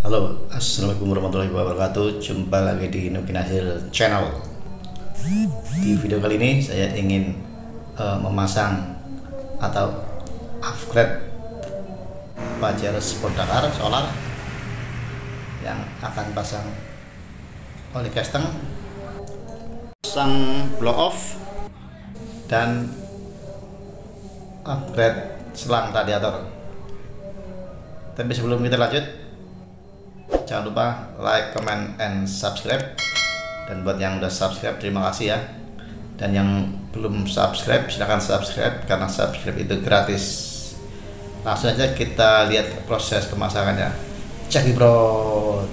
Halo, assalamualaikum warahmatullahi wabarakatuh. Jumpa lagi di Nurdin Hasil Channel. Di video kali ini saya ingin memasang atau upgrade Pajero Sport Dakar solar yang akan pasang oli casting, pasang blow off, dan upgrade selang radiator. Tapi sebelum kita lanjut, jangan lupa like, comment, and subscribe. Dan buat yang udah subscribe, terima kasih ya. Dan yang belum subscribe, silahkan subscribe karena subscribe itu gratis. Langsung aja kita lihat proses pemasangannya. Cek bro.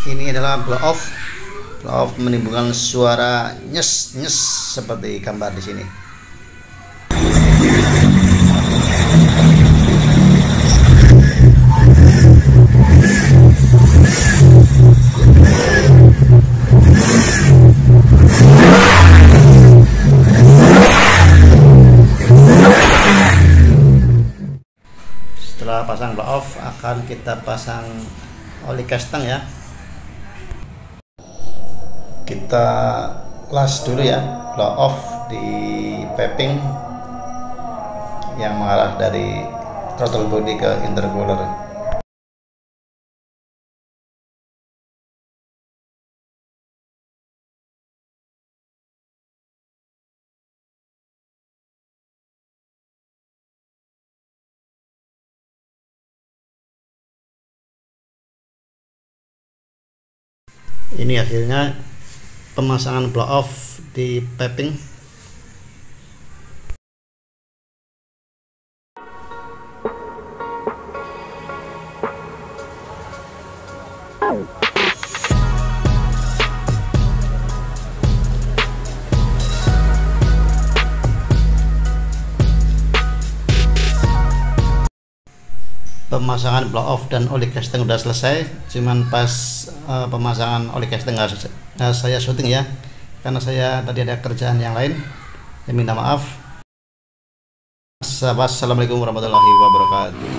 Ini adalah blow off. Blow off menimbulkan suara nyes nyes seperti gambar di sini. Setelah pasang blow off, akan kita pasang oli casting ya. Kita las dulu ya, blow off di piping yang mengarah dari throttle body ke intercooler. Ini hasilnya pemasangan blow off di piping. Pemasangan blow off dan oli casting udah selesai, cuman pas pemasangan oli casting nggak saya syuting ya, karena saya tadi ada kerjaan yang lain. Saya minta maaf. Wassalamualaikum warahmatullahi wabarakatuh.